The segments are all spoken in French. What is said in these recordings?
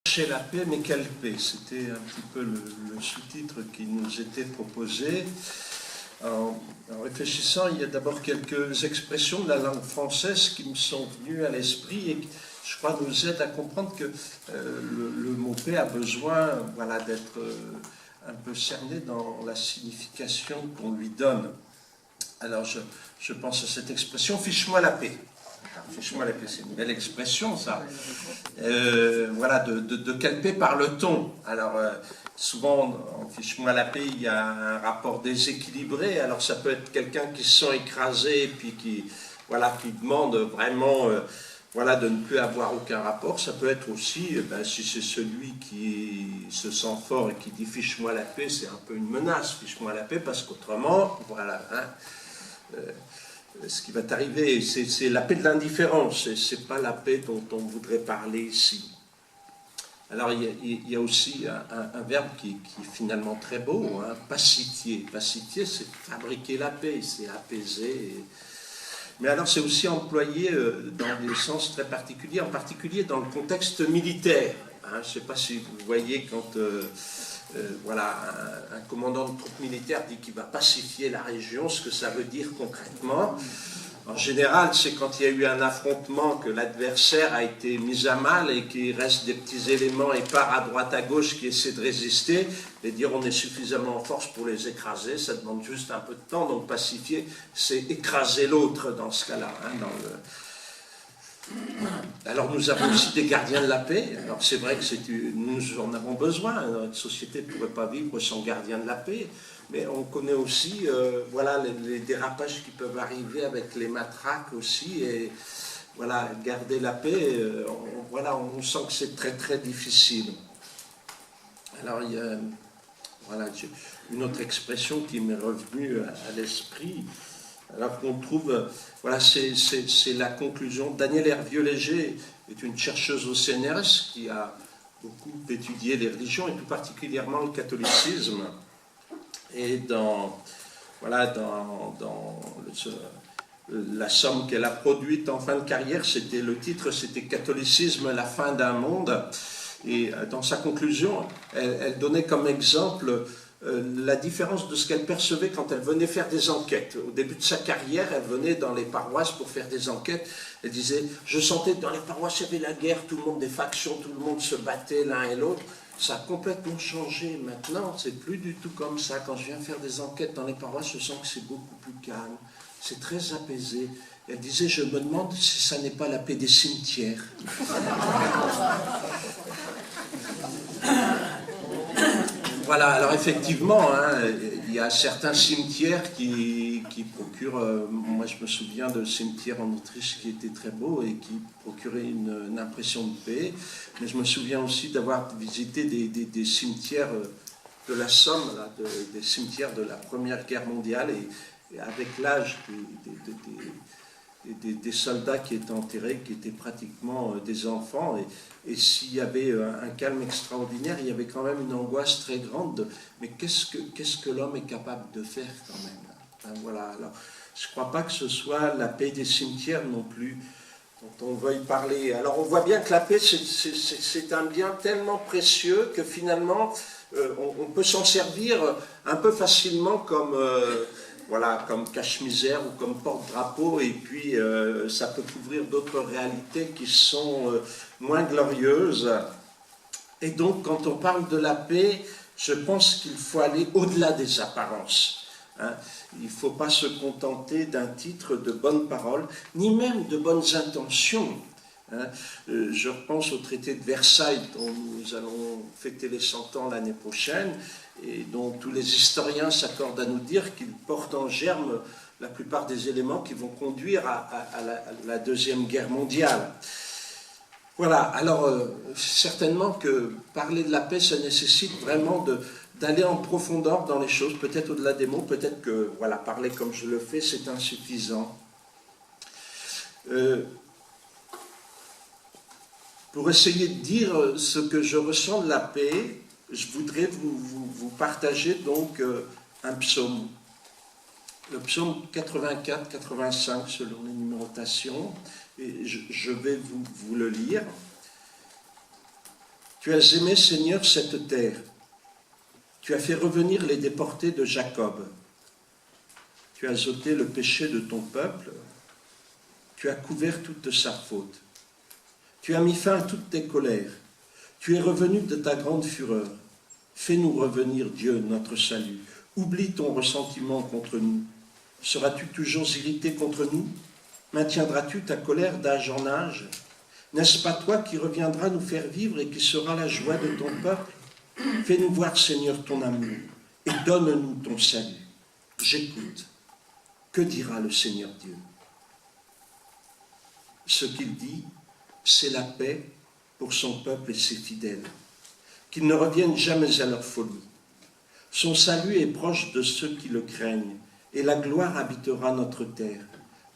Chercher la paix, mais quelle paix? C'était un petit peu le sous-titre qui nous était proposé. En réfléchissant, il y a d'abord quelques expressions de la langue française qui me sont venues à l'esprit et qui, je crois, nous aident à comprendre que le mot paix a besoin, voilà, d'être un peu cerné dans la signification qu'on lui donne. Alors, je pense à cette expression « fiche-moi la paix ». Fiche-moi la paix, c'est une belle expression, ça. Voilà, de quelle paix parle-t-on? Alors, souvent, en fiche-moi la paix, il y a un rapport déséquilibré. Alors, ça peut être quelqu'un qui se sent écrasé et puis qui demande vraiment voilà, de ne plus avoir aucun rapport. Ça peut être aussi, si c'est celui qui se sent fort et qui dit fiche-moi la paix, c'est un peu une menace, fiche-moi la paix, parce qu'autrement, voilà, ce qui va t'arriver, c'est la paix de l'indifférence, et ce n'est pas la paix dont on voudrait parler ici. Alors il y a aussi un verbe qui est finalement très beau, hein, pacifier. Pacifier, c'est fabriquer la paix, c'est apaiser. Mais alors c'est aussi employé dans des sens très particuliers, en particulier dans le contexte militaire. Hein, je ne sais pas si vous voyez quand... voilà, un commandant de troupes militaires dit qu'il va pacifier la région, ce que ça veut dire concrètement. En général, c'est quand il y a eu un affrontement que l'adversaire a été mis à mal et qu'il reste des petits éléments épars à droite à gauche qui essaient de résister, et dire on est suffisamment en force pour les écraser, ça demande juste un peu de temps, donc pacifier, c'est écraser l'autre dans ce cas-là, hein, Alors nous avons aussi des gardiens de la paix. Alors c'est vrai que nous en avons besoin. Notre société ne pourrait pas vivre sans gardiens de la paix. Mais on connaît aussi voilà, les dérapages qui peuvent arriver avec les matraques aussi. Et voilà, garder la paix, on sent que c'est très très difficile. Alors il y a voilà, une autre expression qui m'est revenue à l'esprit. Alors qu'on trouve, voilà, c'est la conclusion. Danielle Hervieux-Léger est une chercheuse au CNRS qui a beaucoup étudié les religions et tout particulièrement le catholicisme. Et la somme qu'elle a produite en fin de carrière, le titre c'était « Catholicisme, la fin d'un monde ». Et dans sa conclusion, elle donnait comme exemple la différence de ce qu'elle percevait quand elle venait faire des enquêtes. Au début de sa carrière, elle venait dans les paroisses pour faire des enquêtes. Elle disait, je sentais que dans les paroisses, il y avait la guerre, tout le monde, des factions, tout le monde se battait l'un et l'autre. Ça a complètement changé. Maintenant, c'est plus du tout comme ça. Quand je viens faire des enquêtes dans les paroisses, je sens que c'est beaucoup plus calme. C'est très apaisé. Elle disait, je me demande si ça n'est pas la paix des cimetières. Voilà, alors effectivement, hein, il y a certains cimetières qui procurent, moi je me souviens de cimetières en Autriche qui étaient très beaux et qui procuraient une impression de paix, mais je me souviens aussi d'avoir visité des cimetières de la Somme, là, des cimetières de la Première Guerre mondiale, et avec l'âge des soldats qui étaient enterrés, qui étaient pratiquement des enfants, et s'il y avait un calme extraordinaire, il y avait quand même une angoisse très grande mais qu'est-ce que l'homme est capable de faire quand même, hein, voilà. Alors, je ne crois pas que ce soit la paix des cimetières non plus dont on veuille parler. Alors on voit bien que la paix c'est un bien tellement précieux que finalement on peut s'en servir un peu facilement comme voilà, comme cache-misère ou comme porte-drapeau, et puis ça peut couvrir d'autres réalités qui sont moins glorieuses. Et donc, quand on parle de la paix, je pense qu'il faut aller au-delà des apparences. Hein. Il ne faut pas se contenter d'un titre de bonnes paroles, ni même de bonnes intentions. Hein. Je repense au traité de Versailles, dont nous allons fêter les 100 ans l'année prochaine, et dont tous les historiens s'accordent à nous dire qu'il porte en germe la plupart des éléments qui vont conduire à la Deuxième Guerre mondiale. Voilà, alors certainement que parler de la paix, ça nécessite vraiment d'aller en profondeur dans les choses, peut-être au-delà des mots, peut-être que voilà, parler comme je le fais, c'est insuffisant. Pour essayer de dire ce que je ressens de la paix, je voudrais vous partager donc un psaume. Le psaume 84-85 selon les numérotations, et je vais vous le lire. Tu as aimé, Seigneur, cette terre. Tu as fait revenir les déportés de Jacob. Tu as ôté le péché de ton peuple. Tu as couvert toute sa faute. Tu as mis fin à toutes tes colères. Tu es revenu de ta grande fureur. Fais-nous revenir, Dieu, notre salut. Oublie ton ressentiment contre nous. Seras-tu toujours irrité contre nous? Maintiendras-tu ta colère d'âge en âge? N'est-ce pas toi qui reviendras nous faire vivre et qui sera la joie de ton peuple? Fais-nous voir, Seigneur, ton amour et donne-nous ton salut. J'écoute. Que dira le Seigneur Dieu? Ce qu'il dit, c'est la paix pour son peuple et ses fidèles, qu'ils ne reviennent jamais à leur folie. Son salut est proche de ceux qui le craignent, et la gloire habitera notre terre.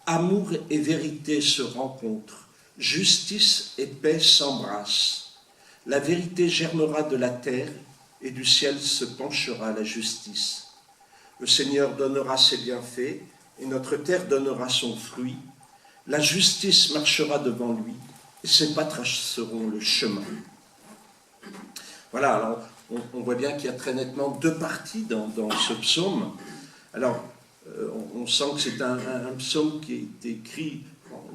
Amour et vérité se rencontrent, justice et paix s'embrassent. La vérité germera de la terre, et du ciel se penchera la justice. Le Seigneur donnera ses bienfaits, et notre terre donnera son fruit. La justice marchera devant lui, et ses pas traceront le chemin. Voilà, alors on voit bien qu'il y a très nettement deux parties dans ce psaume. Alors, on sent que c'est un psaume qui est écrit,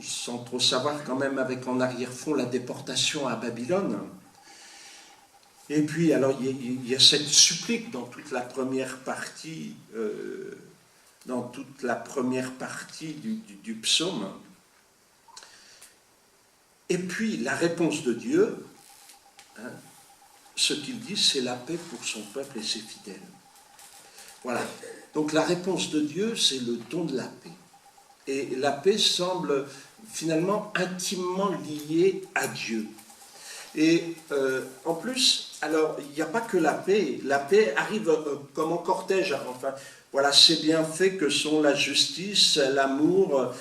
sans trop savoir quand même, avec en arrière-fond la déportation à Babylone. Et puis, alors, il y a cette supplique dans toute la première partie, du psaume. Et puis, la réponse de Dieu, hein, ce qu'il dit, c'est la paix pour son peuple et ses fidèles. Voilà. Donc, la réponse de Dieu, c'est le don de la paix. Et la paix semble finalement intimement liée à Dieu. Et en plus, alors, il n'y a pas que la paix arrive comme en cortège. Enfin, voilà, ces bienfaits que sont la justice, l'amour,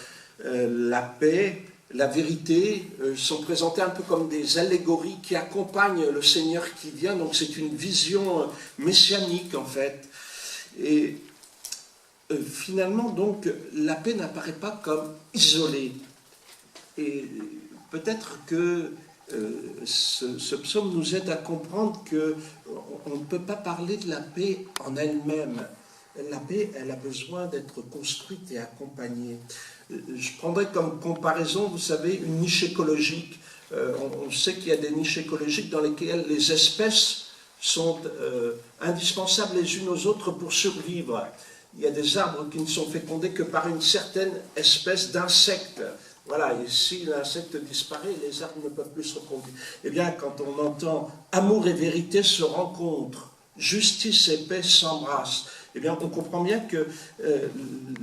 la paix, la vérité, sont présentés un peu comme des allégories qui accompagnent le Seigneur qui vient. Donc c'est une vision messianique en fait. Et finalement, donc, la paix n'apparaît pas comme isolée. Et peut-être que ce psaume nous aide à comprendre qu'on ne peut pas parler de la paix en elle-même. La paix, elle a besoin d'être construite et accompagnée. Je prendrais comme comparaison, vous savez, une niche écologique. On sait qu'il y a des niches écologiques dans lesquelles les espèces sont indispensables les unes aux autres pour survivre. Il y a des arbres qui ne sont fécondés que par une certaine espèce d'insectes. Voilà, et si l'insecte disparaît, les arbres ne peuvent plus se reproduire. Eh bien, quand on entend amour et vérité se rencontrent, justice et paix s'embrassent, eh bien, on comprend bien que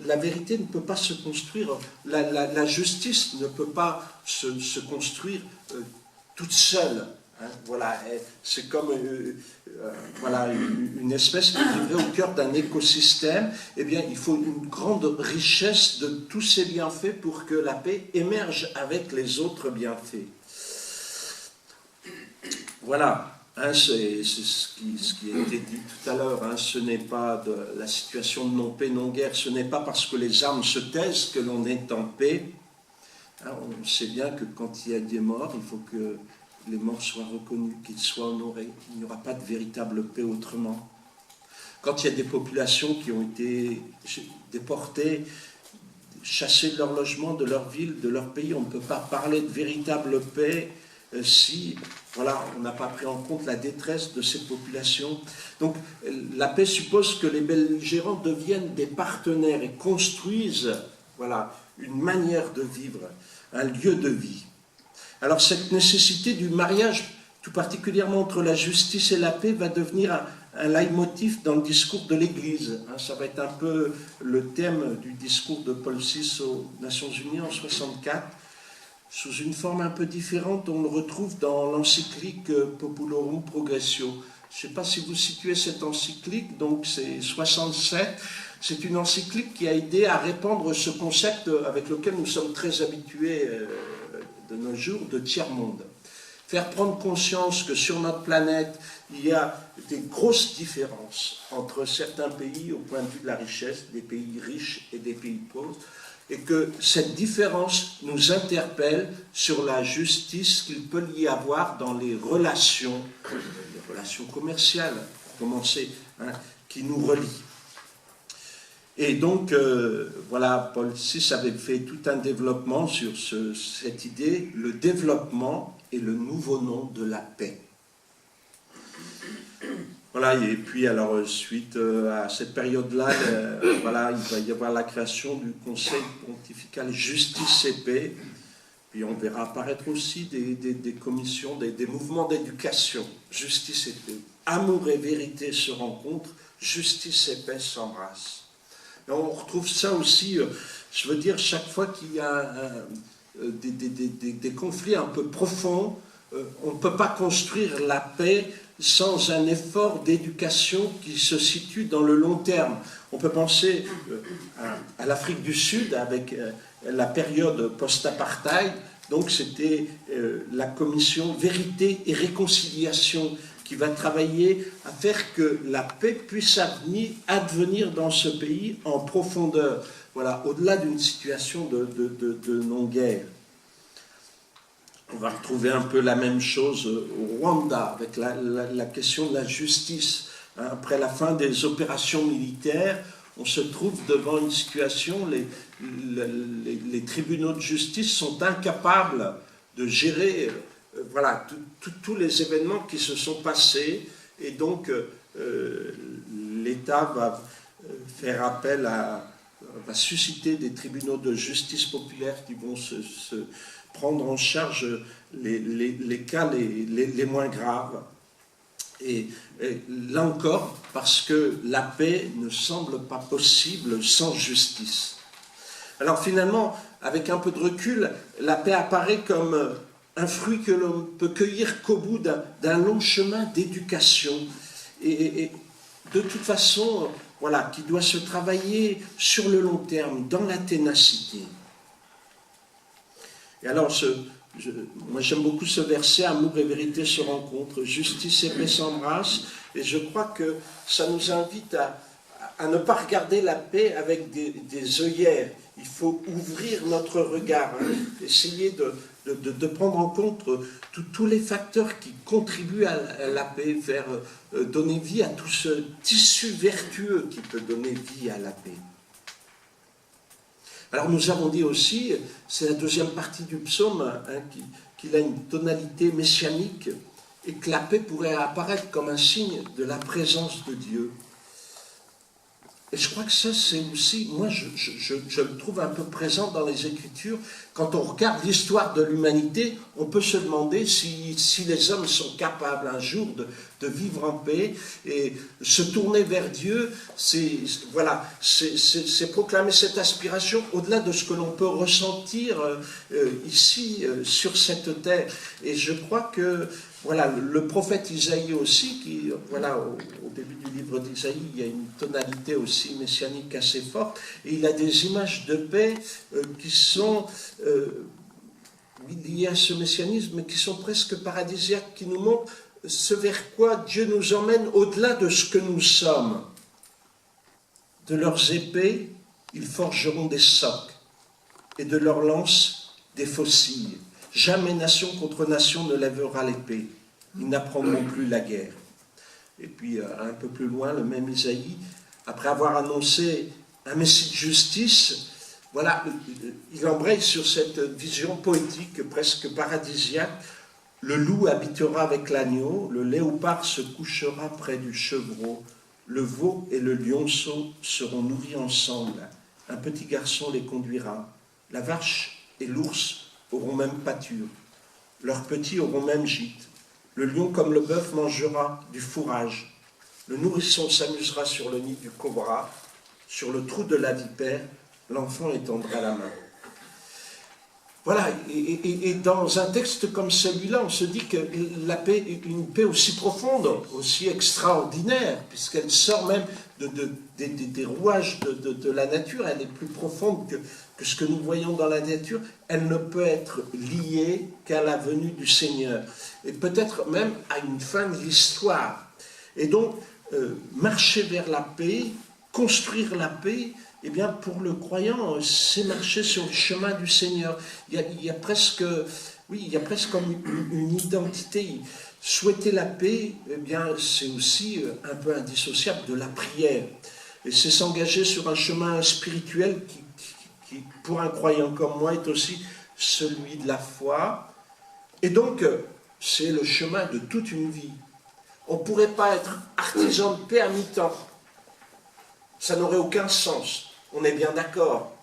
la vérité ne peut pas se construire, la justice ne peut pas se construire toute seule. Hein, voilà, c'est comme voilà, une espèce qui vivrait au cœur d'un écosystème. Eh bien, il faut une grande richesse de tous ces bienfaits pour que la paix émerge avec les autres bienfaits. Voilà. Hein, c'est ce qui a été dit tout à l'heure, hein, ce n'est pas de la situation de non-paix, non-guerre, ce n'est pas parce que les armes se taisent que l'on est en paix. Hein, on sait bien que quand il y a des morts, il faut que les morts soient reconnus, qu'ils soient honorés. Il n'y aura pas de véritable paix autrement. Quand il y a des populations qui ont été déportées, chassées de leur logement, de leur ville, de leur pays, on ne peut pas parler de véritable paix si voilà, on n'a pas pris en compte la détresse de ces populations. Donc la paix suppose que les belligérants deviennent des partenaires et construisent voilà, une manière de vivre, un lieu de vie. Alors cette nécessité du mariage, tout particulièrement entre la justice et la paix, va devenir un leitmotiv dans le discours de l'Église. Ça va être un peu le thème du discours de Paul VI aux Nations Unies en 1964. Sous une forme un peu différente, on le retrouve dans l'encyclique Populorum Progressio. Je ne sais pas si vous situez cette encyclique, donc c'est 67. C'est une encyclique qui a aidé à répandre ce concept avec lequel nous sommes très habitués de nos jours, de tiers-monde. Faire prendre conscience que sur notre planète, il y a des grosses différences entre certains pays au point de vue de la richesse, des pays riches et des pays pauvres, et que cette différence nous interpelle sur la justice qu'il peut y avoir dans les relations commerciales, pour commencer, hein, qui nous relient. Et donc, voilà, Paul VI avait fait tout un développement sur cette idée, le développement est le nouveau nom de la paix. Voilà, et puis alors, suite à cette période-là, voilà, il va y avoir la création du Conseil pontifical Justice et Paix. Puis on verra apparaître aussi des commissions, des mouvements d'éducation, Justice et Paix. Amour et vérité se rencontrent, justice et paix s'embrassent. On retrouve ça aussi, je veux dire, chaque fois qu'il y a des conflits un peu profonds, on ne peut pas construire la paix sans un effort d'éducation qui se situe dans le long terme. On peut penser à l'Afrique du Sud avec la période post-apartheid, donc c'était la commission Vérité et Réconciliation qui va travailler à faire que la paix puisse advenir dans ce pays en profondeur, voilà, au-delà d'une situation de non-guerre. On va retrouver un peu la même chose au Rwanda, avec la question de la justice. Après la fin des opérations militaires, on se trouve devant une situation, les tribunaux de justice sont incapables de gérer voilà, tous les événements qui se sont passés, et donc l'État va faire appel va susciter des tribunaux de justice populaire qui vont se prendre en charge les cas les moins graves. Et là encore, parce que la paix ne semble pas possible sans justice. Alors finalement, avec un peu de recul, la paix apparaît comme un fruit que l'on peut cueillir qu'au bout d'un long chemin d'éducation. Et de toute façon, voilà, qui doit se travailler sur le long terme, dans la ténacité. Et alors, moi j'aime beaucoup ce verset, amour et vérité se rencontrent, justice et paix s'embrassent, et je crois que ça nous invite à ne pas regarder la paix avec des œillères. Il faut ouvrir notre regard, hein, essayer de prendre en compte tous les facteurs qui contribuent à la paix, faire donner vie à tout ce tissu vertueux qui peut donner vie à la paix. Alors nous avons dit aussi, c'est la deuxième partie du psaume, hein, qu'il a une tonalité messianique et que la paix pourrait apparaître comme un signe de la présence de Dieu. Et je crois que ça, c'est aussi, moi, je le trouve un peu présent dans les Écritures. Quand on regarde l'histoire de l'humanité, on peut se demander si les hommes sont capables un jour de vivre en paix et se tourner vers Dieu. C'est proclamer cette aspiration au-delà de ce que l'on peut ressentir ici, sur cette terre. Et je crois que voilà, le prophète Isaïe aussi, qui, voilà, au début du livre d'Isaïe, il y a une tonalité aussi messianique assez forte, et il a des images de paix qui sont liées à ce messianisme, qui sont presque paradisiaques, qui nous montrent ce vers quoi Dieu nous emmène au-delà de ce que nous sommes. De leurs épées, ils forgeront des socs, et de leurs lances, des faucilles. Jamais nation contre nation ne lèvera l'épée. Ils n'apprendront plus la guerre. Et puis, un peu plus loin, le même Isaïe, après avoir annoncé un messie de justice, voilà, il embraye sur cette vision poétique, presque paradisiaque. Le loup habitera avec l'agneau, le léopard se couchera près du chevreau, le veau et le lionceau seront nourris ensemble. Un petit garçon les conduira. La vache et l'ours auront même pâture. Leurs petits auront même gîte. Le lion comme le bœuf mangera du fourrage. Le nourrisson s'amusera sur le nid du cobra. Sur le trou de la vipère, l'enfant étendra la main. Voilà, et dans un texte comme celui-là, on se dit que la paix est une paix aussi profonde, aussi extraordinaire, puisqu'elle sort même des rouages de la nature, elle est plus profonde que ce que nous voyons dans la nature, elle ne peut être liée qu'à la venue du Seigneur, et peut-être même à une fin de l'histoire. Et donc, marcher vers la paix, construire la paix, eh bien, pour le croyant, c'est marcher sur le chemin du Seigneur. Il y a presque, oui, il y a presque comme une identité. Souhaiter la paix, eh bien, c'est aussi un peu indissociable de la prière. Et c'est s'engager sur un chemin spirituel qui, pour un croyant comme moi, est aussi celui de la foi. Et donc, c'est le chemin de toute une vie. On ne pourrait pas être artisan de paix à mi-temps. Ça n'aurait aucun sens. On est bien d'accord.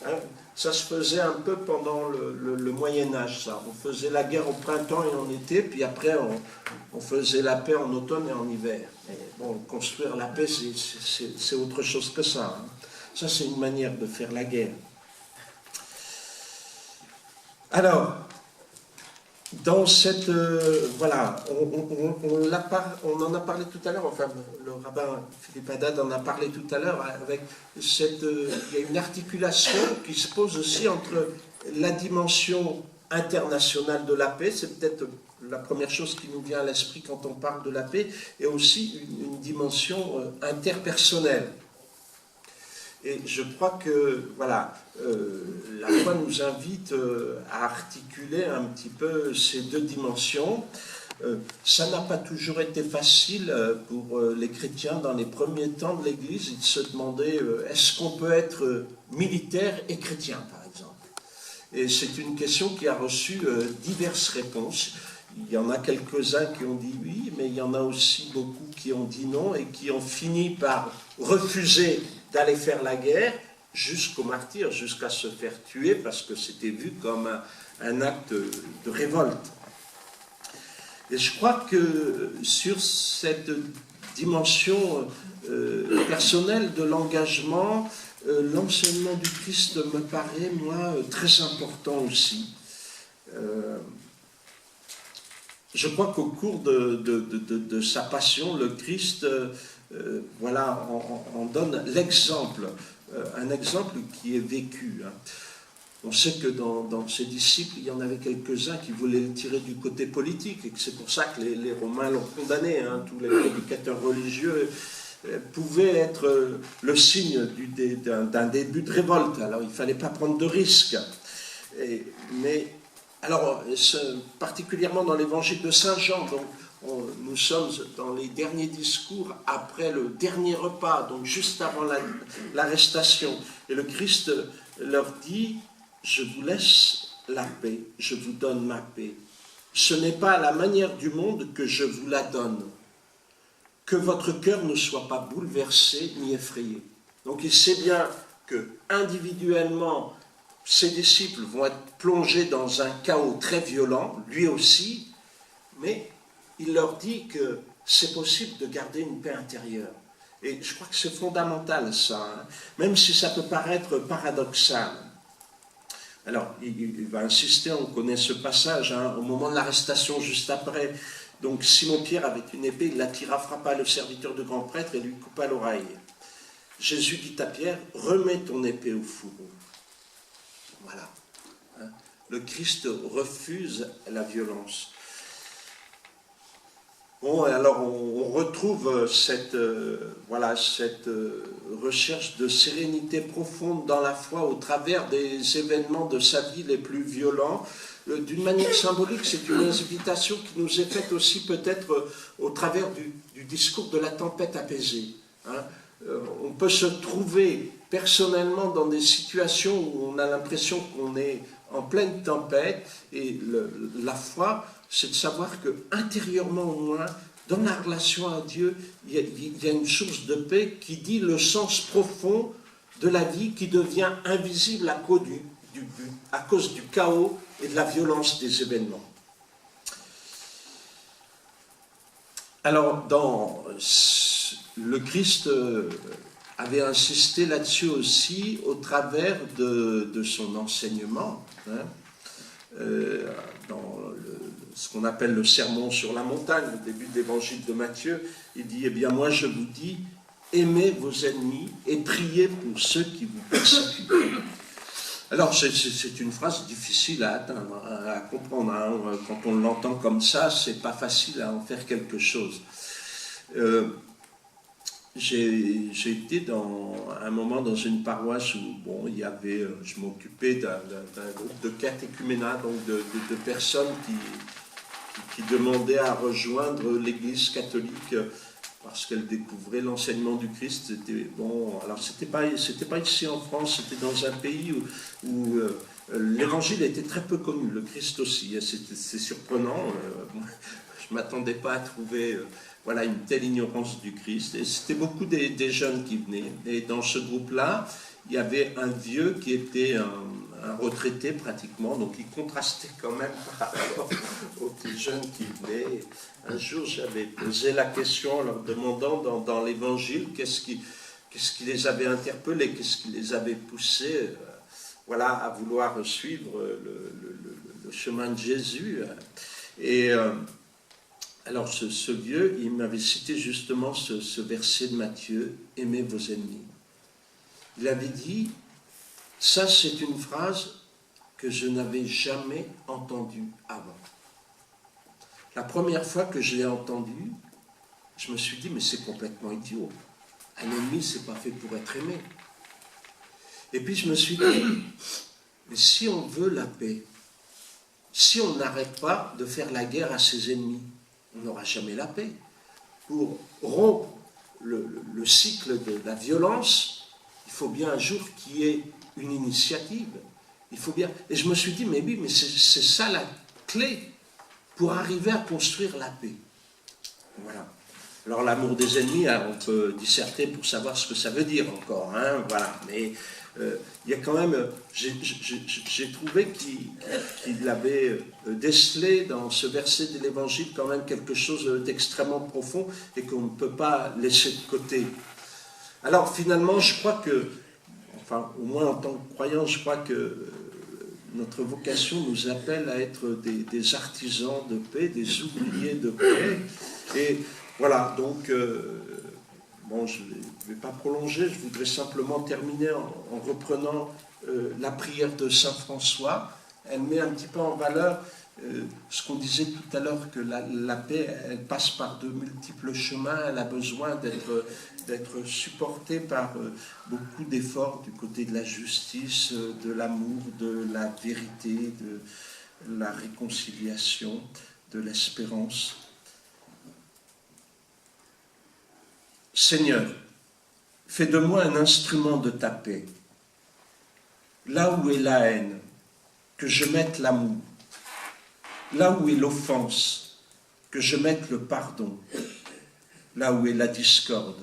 Hein, ça se faisait un peu pendant le Moyen-Âge, ça. On faisait la guerre au printemps et en été, puis après on faisait la paix en automne et en hiver. Mais bon, construire la paix, c'est autre chose que ça. Hein. Ça, c'est une manière de faire la guerre. Alors, dans cette... voilà, on en a parlé tout à l'heure, enfin, le rabbin Philippe Haddad en a parlé tout à l'heure, avec cette... il y a une articulation qui se pose aussi entre la dimension internationale de la paix, c'est peut-être la première chose qui nous vient à l'esprit quand on parle de la paix, et aussi une dimension interpersonnelle. Et je crois que, voilà, la foi nous invite à articuler un petit peu ces deux dimensions. Ça n'a pas toujours été facile pour les chrétiens dans les premiers temps de l'Église. Ils se demandaient, est-ce qu'on peut être militaire et chrétien, par exemple? Et c'est une question qui a reçu diverses réponses. Il y en a quelques-uns qui ont dit oui, mais il y en a aussi beaucoup qui ont dit non et qui ont fini par refuser d'aller faire la guerre jusqu'au martyre, jusqu'à se faire tuer parce que c'était vu comme un acte de révolte. Et je crois que sur cette dimension personnelle de l'engagement, l'enseignement du Christ me paraît, moi, très important aussi. Je crois qu'au cours de sa passion, le Christ voilà, on donne l'exemple, un exemple qui est vécu. Hein. On sait que dans ses disciples, il y en avait quelques-uns qui voulaient le tirer du côté politique, et que c'est pour ça que les Romains l'ont condamné. Hein. Tous les prédicateurs religieux pouvaient être le signe d'un début de révolte. Alors il ne fallait pas prendre de risques. Mais, alors, particulièrement dans l'évangile de Saint Jean, donc, nous sommes dans les derniers discours après le dernier repas, donc juste avant l'arrestation. Et le Christ leur dit, je vous laisse la paix, je vous donne ma paix. Ce n'est pas à la manière du monde que je vous la donne. Que votre cœur ne soit pas bouleversé ni effrayé. Donc il sait bien que individuellement, ses disciples vont être plongés dans un chaos très violent, lui aussi, mais il leur dit que c'est possible de garder une paix intérieure. Et je crois que c'est fondamental, ça, hein, même si ça peut paraître paradoxal. Alors, il va insister, on connaît ce passage, hein, au moment de l'arrestation, juste après. Donc, Simon-Pierre, avec une épée, il la tira, frappa le serviteur de grand prêtre et lui coupa l'oreille. Jésus dit à Pierre, remets ton épée au fourreau. Voilà. Hein. Le Christ refuse la violence. Bon, alors on retrouve cette recherche de sérénité profonde dans la foi au travers des événements de sa vie les plus violents. D'une manière symbolique, c'est une invitation qui nous est faite aussi peut-être au travers du discours de la tempête apaisée. Hein. On peut se trouver personnellement dans des situations où on a l'impression qu'on est en pleine tempête, et la foi, c'est de savoir que intérieurement au moins, dans la relation à Dieu, il y a une source de paix qui dit le sens profond de la vie qui devient invisible à cause du chaos et de la violence des événements. Alors, le Christ avait insisté là-dessus aussi au travers de son enseignement, hein, dans ce qu'on appelle le sermon sur la montagne, au début de l'évangile de Matthieu. Il dit, eh bien moi je vous dis, aimez vos ennemis et priez pour ceux qui vous persécutent. Alors c'est une phrase difficile à atteindre, à comprendre. Hein. Quand on l'entend comme ça, c'est pas facile à en faire quelque chose. j'ai été dans un moment dans une paroisse où bon, il y avait, je m'occupais d'un groupe de catéchuménat, donc de personnes qui demandaient à rejoindre l'Église catholique parce qu'elles découvraient l'enseignement du Christ. C'était bon, alors c'était pas ici en France, c'était dans un pays où l'Évangile était très peu connu, le Christ aussi. C'est surprenant. Je m'attendais pas à trouver voilà, une telle ignorance du Christ. Et c'était beaucoup des jeunes qui venaient. Et dans ce groupe-là, il y avait un vieux qui était un retraité pratiquement, donc il contrastait quand même par rapport aux petits jeunes qui venaient. Un jour, j'avais posé la question en leur demandant dans l'Évangile qu'est-ce qui les avait interpellés, qu'est-ce qui les avait poussés voilà, à vouloir suivre le chemin de Jésus. Et alors ce vieux, il m'avait cité justement ce verset de Matthieu, « Aimez vos ennemis ». Il avait dit, ça c'est une phrase que je n'avais jamais entendue avant. La première fois que je l'ai entendue, je me suis dit, mais c'est complètement idiot. Un ennemi, c'est pas fait pour être aimé. Et puis je me suis dit, mais si on veut la paix, si on n'arrête pas de faire la guerre à ses ennemis, on n'aura jamais la paix. Pour rompre le cycle de la violence, il faut bien un jour qu'il y ait une initiative. Il faut bien... Et je me suis dit, mais oui, mais c'est ça la clé pour arriver à construire la paix. Voilà. Alors l'amour des ennemis, hein, on peut disserter pour savoir ce que ça veut dire encore, hein, voilà. Mais il y a quand même, j'ai trouvé qu'il avait décelé dans ce verset de l'Évangile quand même quelque chose d'extrêmement profond et qu'on ne peut pas laisser de côté. Alors finalement, je crois que, enfin au moins en tant que croyant, je crois que notre vocation nous appelle à être des artisans de paix, des ouvriers de paix. Et voilà, donc, bon, je ne vais pas prolonger, je voudrais simplement terminer en reprenant la prière de Saint François. Elle met un petit peu en valeur ce qu'on disait tout à l'heure, que la paix, elle passe par de multiples chemins, elle a besoin d'être supportée par beaucoup d'efforts du côté de la justice, de l'amour, de la vérité, de la réconciliation, de l'espérance. Seigneur, fais de moi un instrument de ta paix. Là où est la haine, que je mette l'amour. Là où est l'offense, que je mette le pardon. Là où est la discorde,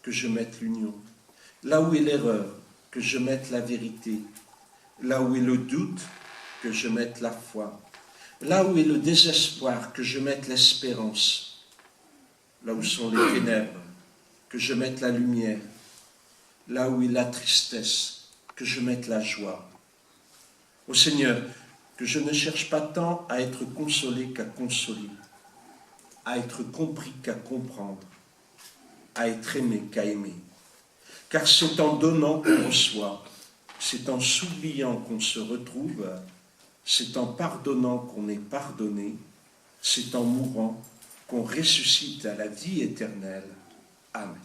que je mette l'union. Là où est l'erreur, que je mette la vérité. Là où est le doute, que je mette la foi. Là où est le désespoir, que je mette l'espérance. Là où sont les ténèbres, que je mette la lumière. Là où est la tristesse, que je mette la joie. Ô Seigneur, que je ne cherche pas tant à être consolé qu'à consoler, à être compris qu'à comprendre, à être aimé qu'à aimer. Car c'est en donnant qu'on reçoit, c'est en s'oubliant qu'on se retrouve, c'est en pardonnant qu'on est pardonné, c'est en mourant qu'on ressuscite à la vie éternelle. Amen.